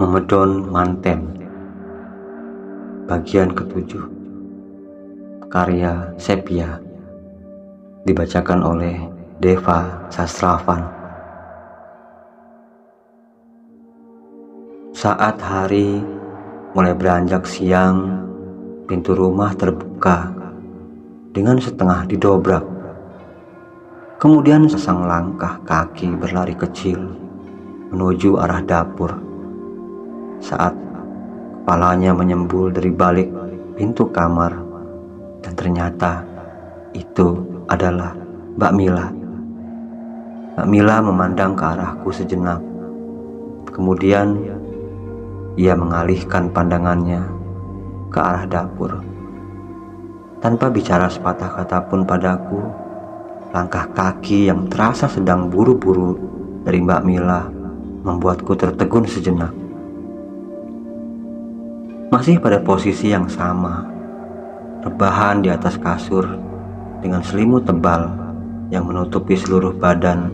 Memedon Manten, bagian ketujuh, karya Sepia, dibacakan oleh Deva Sastravan. Saat hari mulai beranjak siang, pintu rumah terbuka dengan setengah didobrak. Kemudian sesang langkah kaki berlari kecil menuju arah dapur. Saat kepalanya menyembul dari balik pintu kamar, dan ternyata itu adalah Mbak Mila. Mbak Mila memandang ke arahku sejenak. Kemudian ia mengalihkan pandangannya ke arah dapur. Tanpa bicara sepatah kata pun padaku, langkah kaki yang terasa sedang buru-buru dari Mbak Mila membuatku tertegun sejenak. Masih pada posisi yang sama, rebahan di atas kasur dengan selimut tebal yang menutupi seluruh badan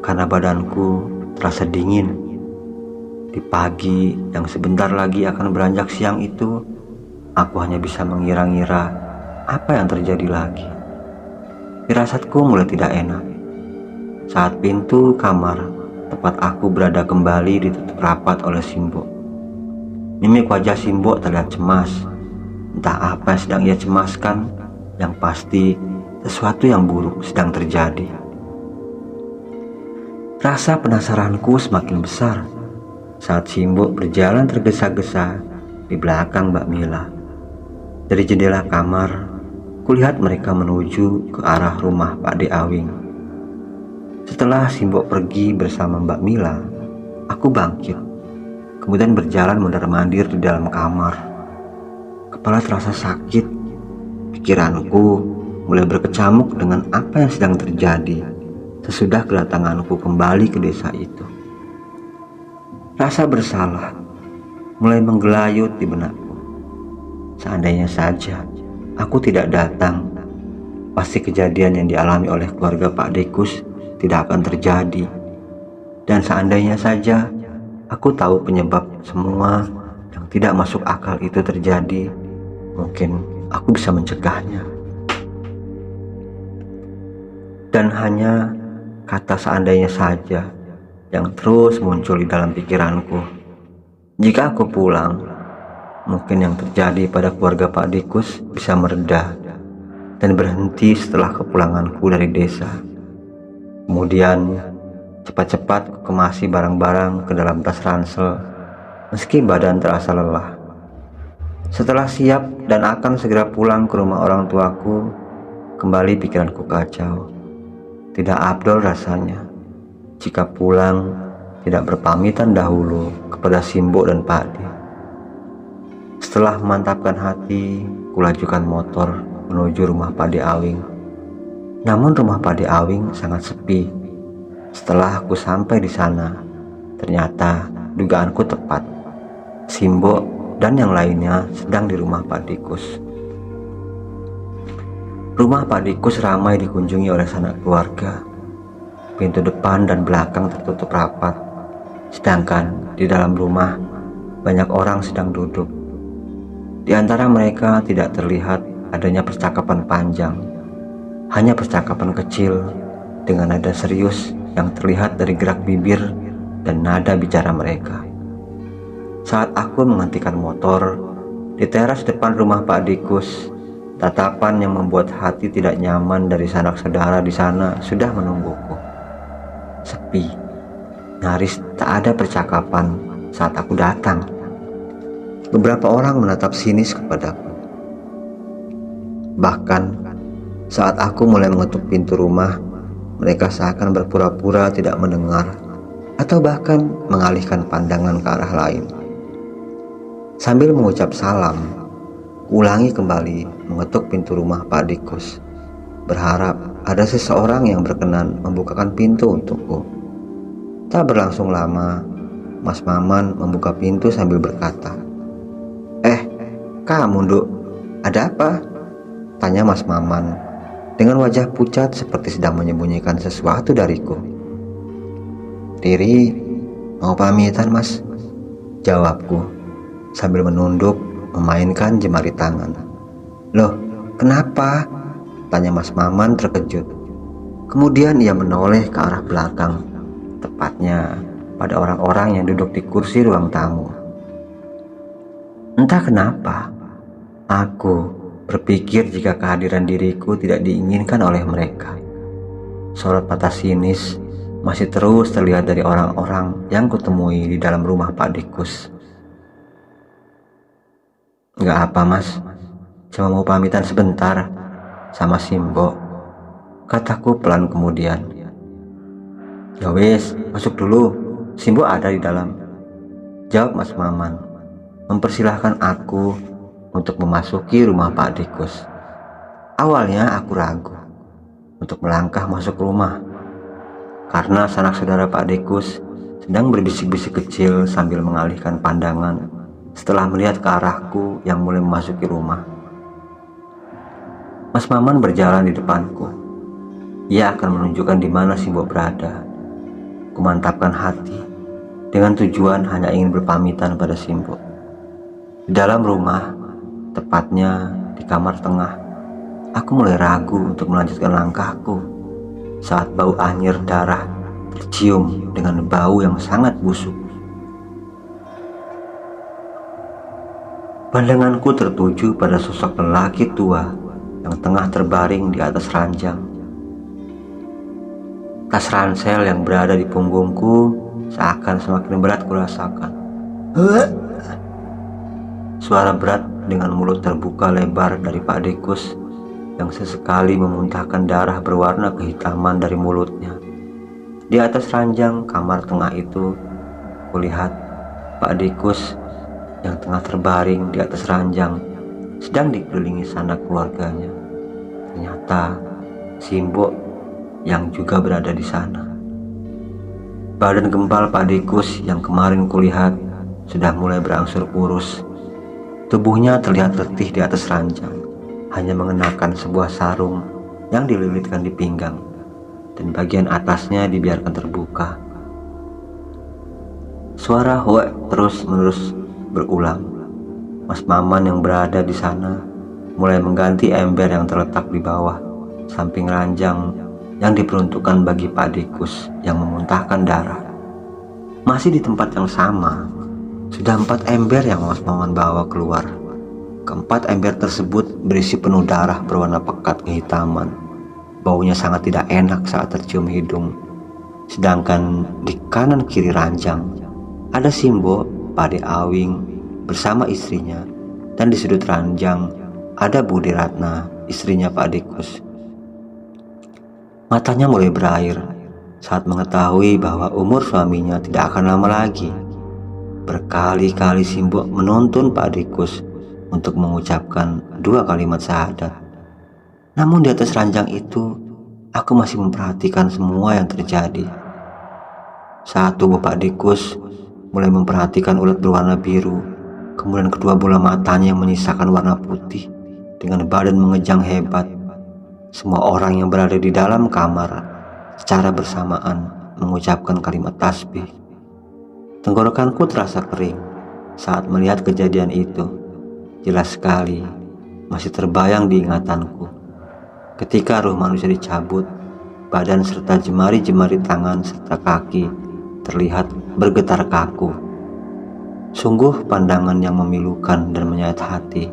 karena badanku terasa dingin. Di pagi yang sebentar lagi akan beranjak siang itu, aku hanya bisa mengira-ngira apa yang terjadi lagi. Firasatku mulai tidak enak saat pintu kamar tempat aku berada kembali ditutup rapat oleh Simbo. Mimik wajah Simbo terlihat cemas. Entah apa yang sedang ia cemaskan, yang pasti sesuatu yang buruk sedang terjadi. Rasa penasaranku semakin besar saat Simbo berjalan tergesa-gesa di belakang Mbak Mila. Dari jendela kamar, kulihat mereka menuju ke arah rumah Pak De Awing. Setelah Simbo pergi bersama Mbak Mila, aku bangkit. Kemudian berjalan mondar-mandir di dalam kamar. Kepala terasa sakit. Pikiranku mulai berkecamuk dengan apa yang sedang terjadi sesudah kedatanganku kembali ke desa itu. Rasa bersalah mulai menggelayut di benakku. Seandainya saja aku tidak datang, pasti kejadian yang dialami oleh keluarga Pak Dekus tidak akan terjadi. Dan seandainya saja aku tahu penyebab semua yang tidak masuk akal itu terjadi, mungkin aku bisa mencegahnya. Dan hanya kata seandainya saja yang terus muncul di dalam pikiranku. Jika aku pulang, mungkin yang terjadi pada keluarga Pak Dikus bisa mereda dan berhenti setelah kepulanganku dari desa. Kemudian cepat-cepat kemasi barang-barang ke dalam tas ransel, meski badan terasa lelah. Setelah siap dan akan segera pulang ke rumah orang tuaku, kembali pikiranku kacau. Tidak afdol rasanya jika pulang tidak berpamitan dahulu kepada Simbo dan Pak De. Setelah memantapkan hati, kulajukan motor menuju rumah Pak De Awing. Namun rumah Pak De Awing sangat sepi. Setelah aku sampai di sana, ternyata dugaanku tepat. Simbo dan yang lainnya sedang di rumah Pak Dikus. Rumah Pak Dikus ramai dikunjungi oleh sanak keluarga. Pintu depan dan belakang tertutup rapat, sedangkan di dalam rumah banyak orang sedang duduk. Di antara mereka tidak terlihat adanya percakapan panjang, hanya percakapan kecil dengan nada serius yang terlihat dari gerak bibir dan nada bicara mereka. Saat aku menghentikan motor di teras depan rumah Pak Dikus, tatapan yang membuat hati tidak nyaman dari sanak saudara di sana sudah menungguku. Sepi, nyaris tak ada percakapan saat aku datang. Beberapa orang menatap sinis kepadaku. Bahkan saat aku mulai mengetuk pintu rumah, mereka seakan berpura-pura tidak mendengar atau bahkan mengalihkan pandangan ke arah lain. Sambil mengucap salam, ulangi kembali mengetuk pintu rumah Pak Dikus, berharap ada seseorang yang berkenan membukakan pintu untukku. Tak berlangsung lama, Mas Maman membuka pintu sambil berkata, "Kamu, Nduk, ada apa?" tanya Mas Maman dengan wajah pucat seperti sedang menyembunyikan sesuatu dariku. "Riri, mau pamitan, Mas," jawabku sambil menunduk memainkan jemari tangan. "Loh, kenapa?" tanya Mas Maman terkejut. Kemudian ia menoleh ke arah belakang, tepatnya pada orang-orang yang duduk di kursi ruang tamu. Entah kenapa, aku berpikir jika kehadiran diriku tidak diinginkan oleh mereka. Sorot mata sinis masih terus terlihat dari orang-orang yang kutemui di dalam rumah Pak Dikus. "Nggak apa Mas, cuma mau pamitan sebentar sama Simbo," kataku pelan kemudian. "Ya wis, masuk dulu, Simbo ada di dalam," jawab Mas Maman, mempersilahkan aku untuk memasuki rumah Pak Dikus. Awalnya aku ragu untuk melangkah masuk rumah, karena sanak saudara Pak Dikus sedang berbisik-bisik kecil sambil mengalihkan pandangan setelah melihat ke arahku yang mulai memasuki rumah. Mas Maman berjalan di depanku. Ia akan menunjukkan di mana Simbo berada. Kumantapkan hati dengan tujuan hanya ingin berpamitan pada Simbo. Di dalam rumah, tepatnya di kamar tengah, aku mulai ragu untuk melanjutkan langkahku saat bau anyir darah tercium dengan bau yang sangat busuk. Pandanganku tertuju pada sosok lelaki tua yang tengah terbaring di atas ranjang. Tas ransel yang berada di punggungku seakan semakin berat kurasakan. Suara berat dengan mulut terbuka lebar dari Pak Dikus yang sesekali memuntahkan darah berwarna kehitaman dari mulutnya. Di atas ranjang kamar tengah itu, kulihat Pak Dikus yang tengah terbaring di atas ranjang sedang dikelilingi sanak keluarganya. Ternyata Simbo yang juga berada di sana. Badan gempal Pak Dikus yang kemarin kulihat sudah mulai berangsur kurus. Tubuhnya terlihat letih di atas ranjang, hanya mengenakan sebuah sarung yang dililitkan di pinggang, dan bagian atasnya dibiarkan terbuka. Suara hoe terus-menerus berulang. Mas Maman yang berada di sana mulai mengganti ember yang terletak di bawah samping ranjang yang diperuntukkan bagi Pak Dikus yang memuntahkan darah. Masih di tempat yang sama, sudah 4 ember yang Mas Maman bawa keluar. Keempat ember tersebut berisi penuh darah berwarna pekat kehitaman. Baunya sangat tidak enak saat tercium hidung. Sedangkan di kanan kiri ranjang ada Simbo, Pade Awing bersama istrinya, dan di sudut ranjang ada Bude Ratna, istrinya Pak Dikus. Matanya mulai berair saat mengetahui bahwa umur suaminya tidak akan lama lagi. Berkali-kali Simbo menuntun Pak Dikus untuk mengucapkan 2 kalimat syahadat. Namun di atas ranjang itu, aku masih memperhatikan semua yang terjadi. Saat tubuh Pak Dikus mulai memperhatikan ulat berwarna biru, kemudian kedua bola matanya yang menyisakan warna putih dengan badan mengejang hebat. Semua orang yang berada di dalam kamar secara bersamaan mengucapkan kalimat tasbih. Tenggorokanku terasa kering saat melihat kejadian itu. Jelas sekali masih terbayang di ingatanku ketika ruh manusia dicabut, badan serta jemari-jemari tangan serta kaki terlihat bergetar kaku. Sungguh pandangan yang memilukan dan menyayat hati.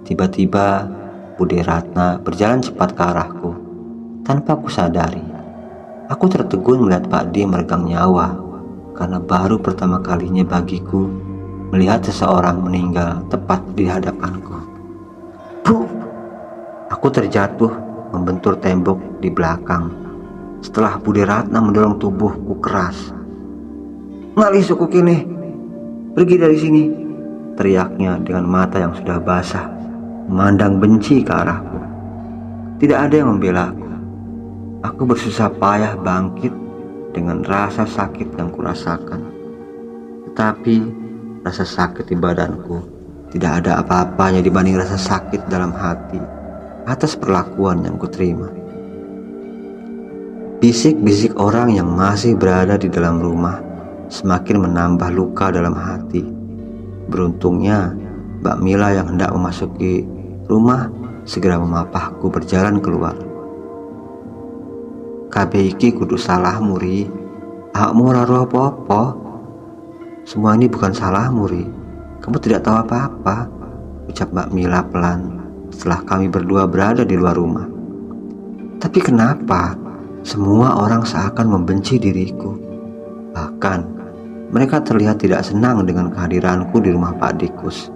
Tiba-tiba Bude Ratna berjalan cepat ke arahku. Tanpa kusadari, aku tertegun melihat Pak D meregang nyawa, karena baru pertama kalinya bagiku melihat seseorang meninggal tepat di hadapanku. Puh! Aku terjatuh membentur tembok di belakang setelah Bude Ratna mendorong tubuhku keras. "Ngalih suku kini, pergi dari sini!" teriaknya dengan mata yang sudah basah, memandang benci ke arahku. Tidak ada yang membela aku. Aku bersusah payah bangkit dengan rasa sakit yang kurasakan. Tetapi rasa sakit di badanku tidak ada apa-apanya dibanding rasa sakit dalam hati atas perlakuan yang kuterima. Bisik-bisik orang yang masih berada di dalam rumah semakin menambah luka dalam hati. Beruntungnya Mbak Mila yang hendak memasuki rumah segera memapahku berjalan keluar. "Kabeh iki kudu salahmu, Ri. Awakmu ora ro apa-apa. Semua ini bukan salahmu, Ri. Kamu tidak tahu apa-apa," ucap Mbak Mila pelan setelah kami berdua berada di luar rumah. "Tapi kenapa semua orang seakan membenci diriku? Bahkan mereka terlihat tidak senang dengan kehadiranku di rumah Pak Dikus.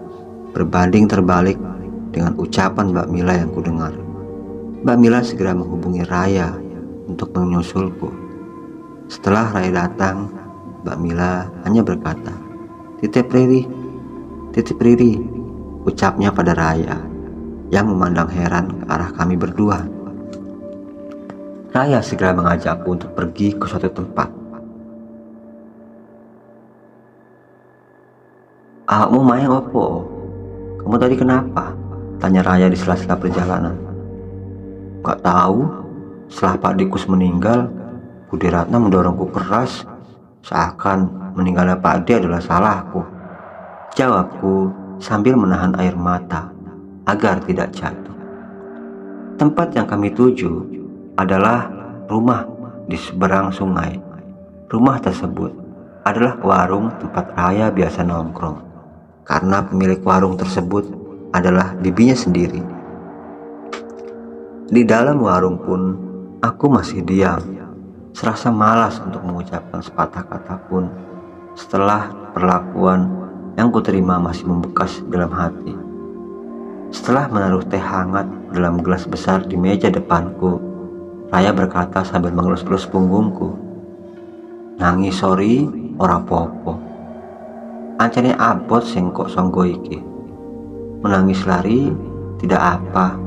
Berbanding terbalik dengan ucapan Mbak Mila yang kudengar. Mbak Mila segera menghubungi Raya untuk menyusulku. Setelah Raya datang, Mbak Mila hanya berkata, "Titip Riri, titip Riri," ucapnya pada Raya yang memandang heran ke arah kami berdua. Raya segera mengajakku untuk pergi ke suatu tempat. "Awakmu main opo? Kamu tadi kenapa?" tanya Raya di sela-sela perjalanan. "Gak tahu. Setelah Pak Dikus meninggal, Budi Ratna mendorongku keras, seakan meninggalnya Pak D adalah salahku," jawabku sambil menahan air mata agar tidak jatuh. Tempat yang kami tuju adalah rumah di seberang sungai. Rumah tersebut adalah warung tempat Raya biasa nongkrong, karena pemilik warung tersebut adalah bibinya sendiri. Di dalam warung pun aku masih diam, serasa malas untuk mengucapkan sepatah kata pun setelah perlakuan yang kuterima masih membekas dalam hati. Setelah menaruh teh hangat dalam gelas besar di meja depanku, Raya berkata sambil mengelus-elus punggungku, "Nangis sorry ora popo. Ancane abot sing kok songgo iki. Menangis lari tidak apa,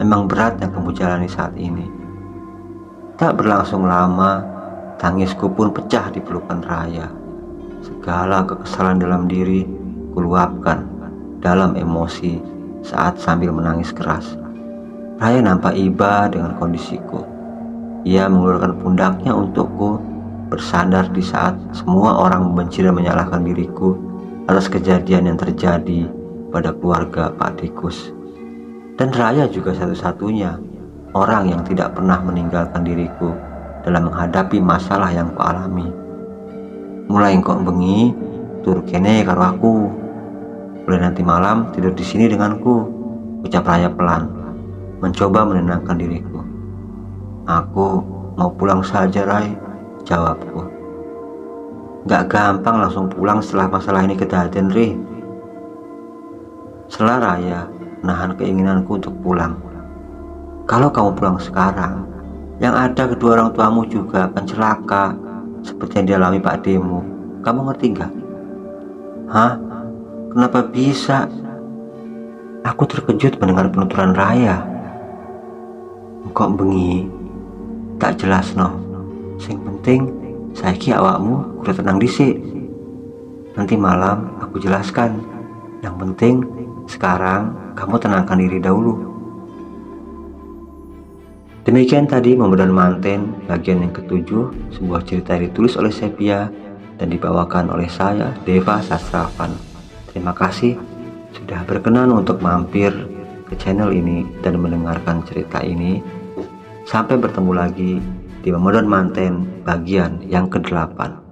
memang berat yang kamu jalani saat ini." Tak berlangsung lama, tangisku pun pecah di pelukan Raya. Segala kekesalan dalam diri kuluapkan dalam emosi saat sambil menangis keras. Raya nampak iba dengan kondisiku. Ia mengulurkan pundaknya untukku bersandar di saat semua orang membenci dan menyalahkan diriku atas kejadian yang terjadi pada keluarga Pak Dikus. Dan Raya juga satu-satunya orang yang tidak pernah meninggalkan diriku dalam menghadapi masalah yang kualami. "Mulai kok bengi, tur kene karo aku. Mulai nanti malam tidur di sini denganku," ucap Raya pelan, mencoba menenangkan diriku. "Aku mau pulang saja, Rai," jawabku. "Gak gampang langsung pulang setelah masalah ini kejadian, Ri," sela Raya menahan keinginanku untuk pulang. "Kalau kamu pulang sekarang, yang ada kedua orang tuamu juga akan celaka seperti yang dialami Pak Demu. Kamu ngerti gak?" "Hah? Kenapa bisa?" Aku terkejut mendengar penuturan Raya. "Kok bengi? Tak jelas no. Sing penting saiki awakmu udah tenang dhisik. Nanti malam aku jelaskan. Yang penting sekarang kamu tenangkan diri dahulu." Demikian tadi Momen Manten bagian yang ke-7, sebuah cerita yang ditulis oleh Sepia dan dibawakan oleh saya, Deva Sastravan. Terima kasih sudah berkenan untuk mampir ke channel ini dan mendengarkan cerita ini. Sampai bertemu lagi di Momen Manten bagian yang ke-8.